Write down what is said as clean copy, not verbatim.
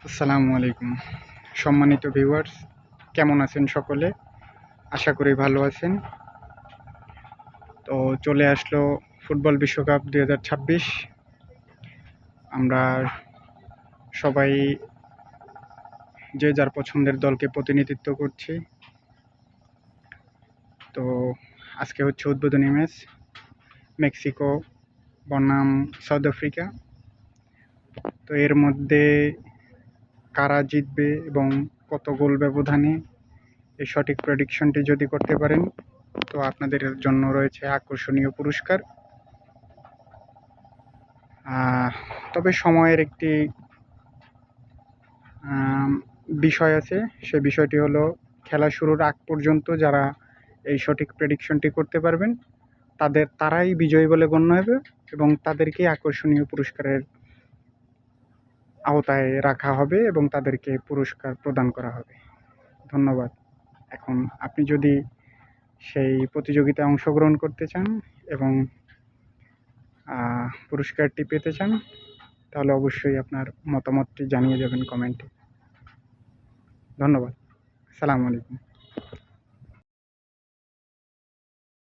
আসসালামু আলাইকুম। সম্মানিত ভিউয়ার্স, কেমন আছেন সকলে? আশা করি ভালো আছেন। তো চলে আসলো ফুটবল বিশ্বকাপ 2026। আমরা সবাই যে যার পছন্দের দলকে প্রতিনিধিত্ব করছি। তো আজকে হচ্ছে উদ্বোধনী ম্যাচ, মেক্সিকো বনাম সাউথ আফ্রিকা। তো এর মধ্যে কারা জিতবে এবং কত গোল ব্যবধানে, এই সঠিক প্রেডিকশনটি যদি করতে পারেন তো আপনাদের জন্য রয়েছে আকর্ষণীয় পুরস্কার। তবে সময়ের একটি বিষয় আছে। সে বিষয়টি হলো, খেলা শুরুর আগ পর্যন্ত যারা এই সঠিক প্রেডিকশনটি করতে পারবেন তারাই বিজয়ী বলে গণ্য হবে এবং তাদেরকেই আকর্ষণীয় পুরস্কারের আওতায় রাখা হবে এবং তাদেরকে পুরস্কার প্রদান করা হবে। ধন্যবাদ। এখন আপনি যদি সেই প্রতিযোগিতায় অংশগ্রহণ করতে চান এবং পুরস্কারটি পেতে চান তাহলে অবশ্যই আপনার মতামতটি জানিয়ে যাবেন কমেন্টে। ধন্যবাদ। আসসালামু আলাইকুম।